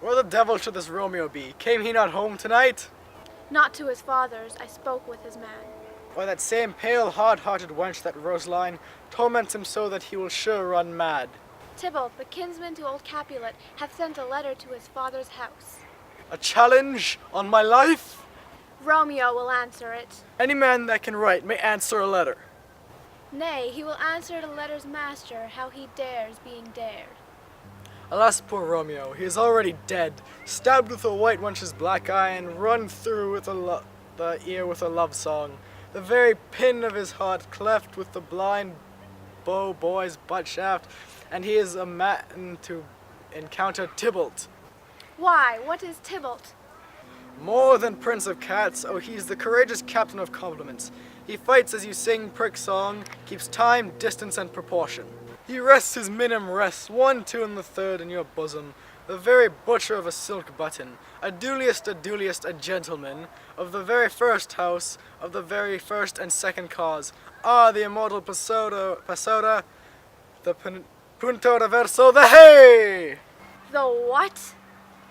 Where the devil should this Romeo be? Came he not home tonight? Not to his father's, I spoke with his man. Why, that same pale, hard-hearted wench, that Rosaline, torments him so that he will sure run mad. Tybalt, the kinsman to old Capulet, hath sent a letter to his father's house. A challenge on my life? Romeo will answer it. Any man that can write may answer a letter. Nay, he will answer the letter's master how he dares being dared. Alas, poor Romeo, he is already dead, stabbed with a white wench's black eye and run through with the ear with a love song, the very pin of his heart cleft with the blind boy's butt shaft, and he is a man to encounter Tybalt. Why, what is Tybalt? More than Prince of Cats, oh, he's the courageous captain of compliments. He fights as you sing prick song, keeps time, distance, and proportion. He rests his minim rests, 1, 2, and the third in your bosom, the very butcher of a silk button, a duliest, a gentleman, of the very first house, of the very first and second cause. Ah, the immortal passoda, the punto de verso, the hey! The what?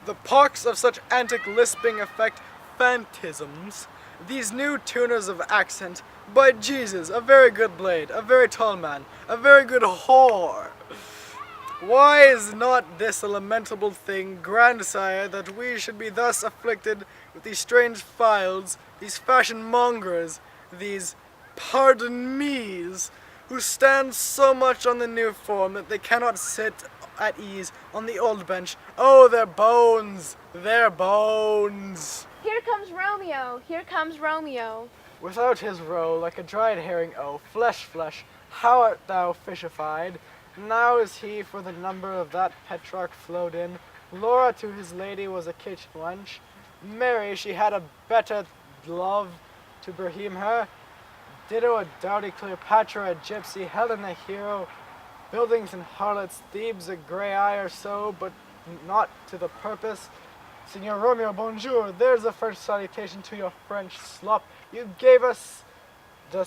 The pox of such antic lisping affect phantasms. These new tuners of accent, by Jesus, a very good blade, a very tall man, a very good whore. Why is not this a lamentable thing, grandsire, that we should be thus afflicted with these strange files, these fashion mongers, these pardon me's, who stand so much on the new form that they cannot sit at ease on the old bench? Oh, their bones, their bones! Here comes Romeo, here comes Romeo. Without his roe, like a dried herring, oh, flesh, how art thou fishified? Now is he for the number of that Petrarch flowed in. Laura to his lady was a kitchen wench. Mary, she had a better love to beheam her. Ditto a doughty Cleopatra, a gypsy, Helen a hero. Buildings and harlots, Thebes a grey eye or so, but not to the purpose. Signor Romeo, bonjour, there's a French salutation to your French slop. You gave us the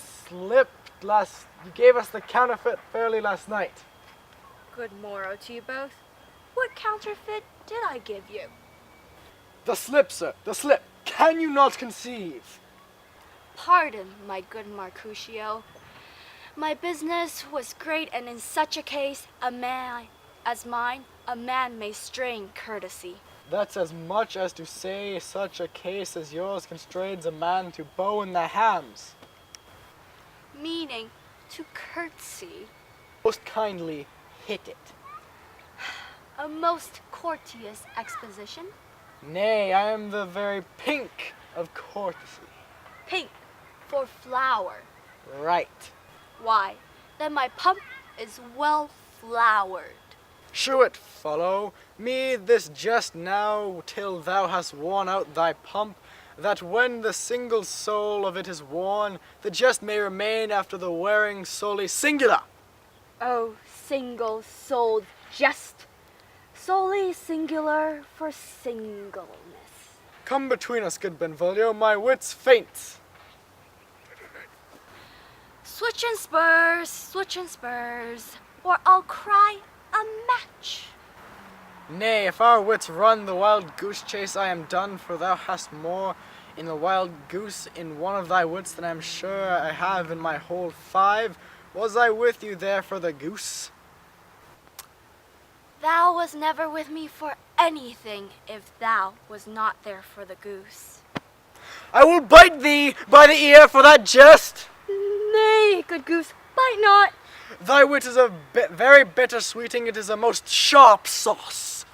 counterfeit fairly last night. Good morrow to you both. What counterfeit did I give you? The slip, sir, the slip. Can you not conceive? Pardon, my good Mercutio. My business was great, and in such a case, a man as mine, a man may strain courtesy. That's as much as to say such a case as yours constrains a man to bow in the hams. Meaning to curtsy. Most kindly hit it. A most courteous exposition. Nay, I am the very pink of courtesy. Pink for flower. Right. Why, then my pump is well flowered. Shew it, follow me this jest now till thou hast worn out thy pump, that when the single soul of it is worn, the jest may remain after the wearing solely singular. Oh, single-souled jest, solely singular for singleness. Come between us, good Benvolio, my wits faint. Switch and spurs, or I'll cry a match. Nay, if our wits run the wild goose chase, I am done, for thou hast more in the wild goose in one of thy wits than I am sure I have in my whole 5. Was I with you there for the goose? Thou was never with me for anything if thou was not there for the goose. I will bite thee by the ear for that jest. Nay, good goose, bite not. Thy wit is a very bitter sweeting, it is a most sharp sauce.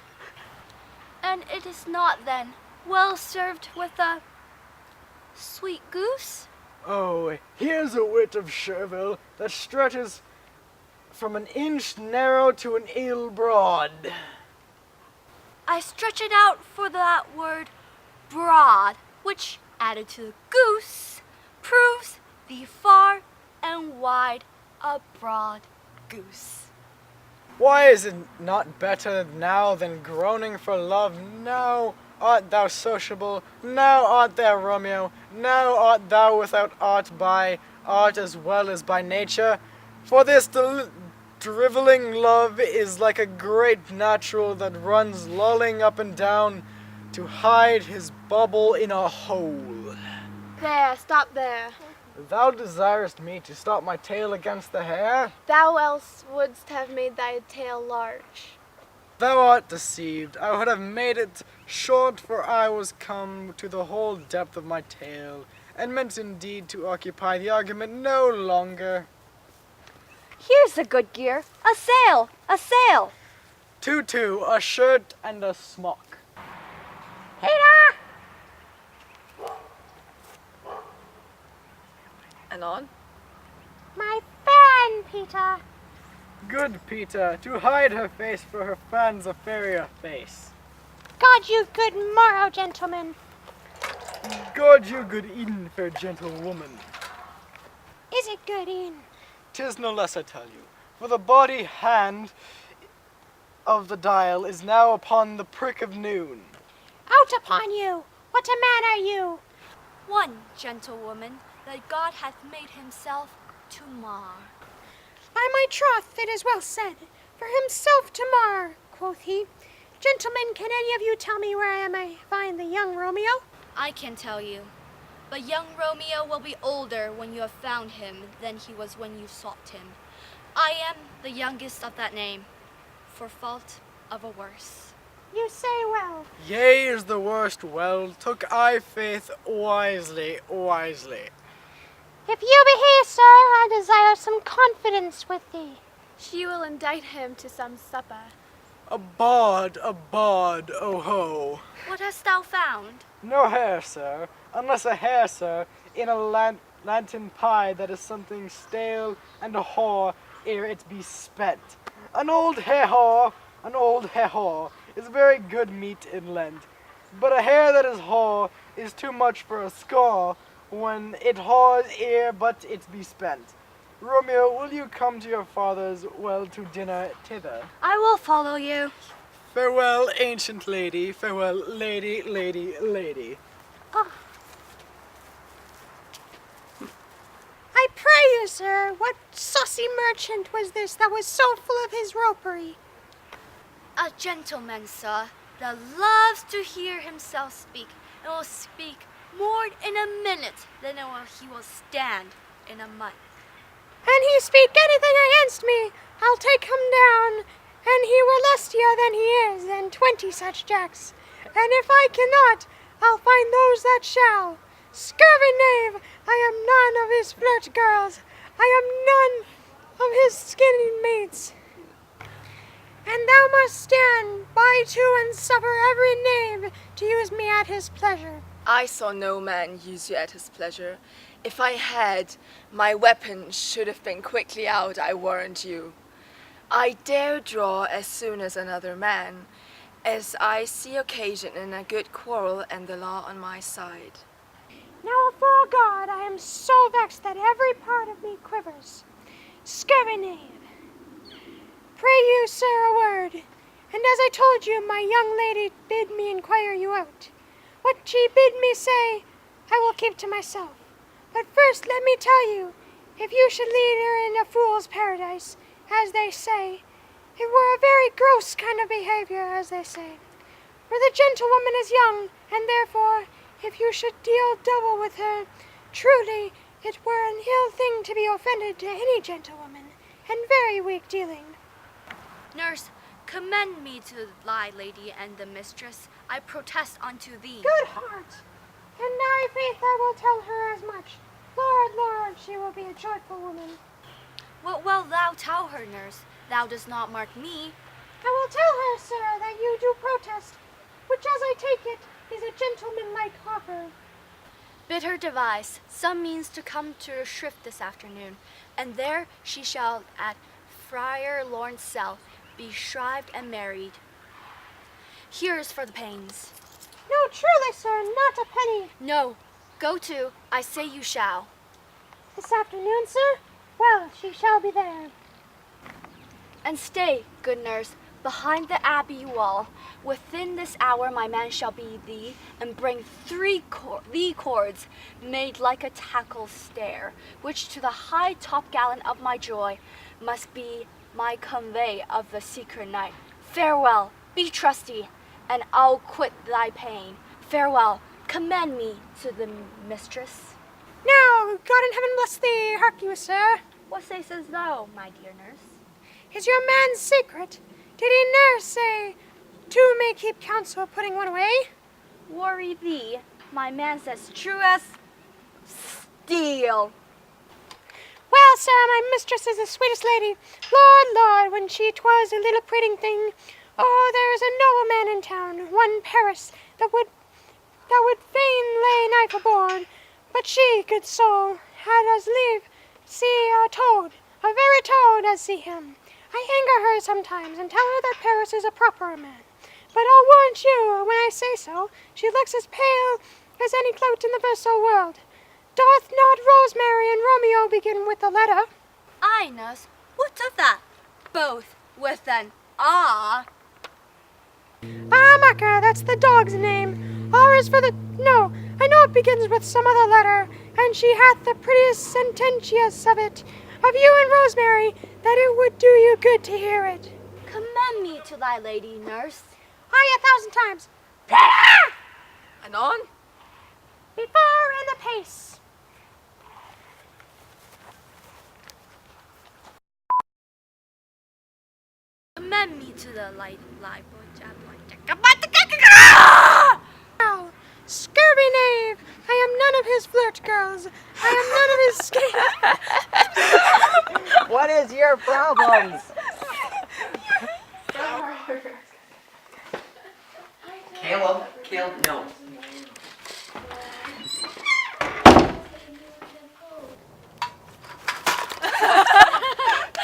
And it is not, then, well served with a sweet goose? Oh, here's a wit of Cherville that stretches from an inch narrow to an ell broad. I stretch it out for that word broad, which, added to the goose, proves the far and wide a broad goose. Why is it not better now than groaning for love? Now art thou sociable, now art thou Romeo, now art thou without art by art as well as by nature. For this Driveling love is like a great natural that runs lolling up and down to hide his bubble in a hole. There, stop there. Thou desirest me to stop my tail against the hair? Thou else wouldst have made thy tail large. Thou art deceived. I would have made it short, for I was come to the whole depth of my tail, and meant indeed to occupy the argument no longer. Here's the good gear. A sail! A sail! Tutu, a shirt and a smock. Peter! And on? My fan, Peter. Good Peter, to hide her face, for her fan's a fairer face. God you good morrow, gentlemen. God you good e'en, fair gentlewoman. Is it good in? 'Tis no less, I tell you, for the body hand of the dial is now upon the prick of noon. Out upon you! What a man are you? One gentlewoman that God hath made himself to mar. By my troth, it is well said, for himself to mar, quoth he. Gentlemen, can any of you tell me where I may find the young Romeo? I can tell you, but young Romeo will be older when you have found him than he was when you sought him. I am the youngest of that name, for fault of a worse. You say well. Yea is the worst well, took I faith wisely. If you be he, sir, I desire some confidence with thee. She will indict him to some supper. A bawd, oh ho. What hast thou found? No hair, sir, unless a hair, sir, in a lantern pie that is something stale and a whore ere it be spent. An old haw is very good meat in Lent, but a hare that is haw is too much for a scaw when it haws ere but it be spent. Romeo, will you come to your father's well to dinner thither? I will follow you. Farewell, ancient lady, farewell, lady. I pray you, sir, what saucy merchant was this that was so full of his ropery? A gentleman, sir, that loves to hear himself speak, and will speak more in a minute than he will stand in a month. An he speak anything against me, I'll take him down, and he were lustier than he is than 20 such jacks. And if I cannot, I'll find those that shall. Scurvy knave, I am none of his flirt girls, I am none of his skinning mates. And thou must stand by to and suffer every knave to use me at his pleasure. I saw no man use you at his pleasure. If I had, my weapon should have been quickly out, I warrant you. I dare draw as soon as another man, as I see occasion in a good quarrel and the law on my side. Now afore God, I am so vexed that every part of me quivers. Scurvy knave, pray you, sir, a word, and as I told you, my young lady bid me inquire you out. What she bid me say, I will keep to myself. But first let me tell you, if you should lead her in a fool's paradise, as they say, it were a very gross kind of behavior, as they say. For the gentlewoman is young, and therefore, if you should deal double with her, truly it were an ill thing to be offended to any gentlewoman, and very weak dealing. Nurse, commend me to thy lady and the mistress. I protest unto thee. Good heart! And I faith I will tell her as much. Lord, she will be a joyful woman. What wilt thou tell her, nurse? Thou dost not mark me. I will tell her, sir, that you do protest, which as I take it, is a gentlemanlike offer. Bid her devise some means to come to her shrift this afternoon, and there she shall at Friar Lawrence's cell be shrived and married. Here is for the pains. No, truly, sir, not a penny. No, go to, I say you shall. This afternoon, sir? Well, she shall be there. And stay, good nurse, behind the abbey wall. Within this hour my man shall be thee, and bring thee cords made like a tackle stair, which to the high topgallant of my joy must be my convey of the secret night. Farewell, be trusty, and I'll quit thy pain. Farewell, commend me to the mistress. Now, God in heaven bless thee, hark you, sir. What sayest thou, my dear nurse? Is your man's secret? Did he ne'er say, two may keep counsel, putting one away? Worry thee, my man's as true as steel. Well, sir, my mistress is the sweetest lady. Lord, Lord, when she 'twas a little prating thing. Oh, there is a nobleman in town, one Paris, that would fain lay knife aboard. But she, good soul, had as lieve see a toad, a very toad, as see him. I anger her sometimes, and tell her that Paris is a proper man. But I'll warrant you, when I say so, she looks as pale as any clout in the Verso world. Doth not Rosemary and Romeo begin with the letter? Aye, nurse, what of that? Both with an ah. Ah, Mucker, that's the dog's name. R is for the... No, I know it begins with some other letter, and she hath the prettiest sententious of it, of you and Rosemary, that it would do you good to hear it. Commend me to thy lady, nurse. Aye, 1,000 times. And on? Before and apace. Commend me to the light boy. Now, scurvy knave, I am none of his flirt girls. I am none of his skate. What is your problems? Caleb, no.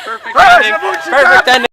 Perfect ending.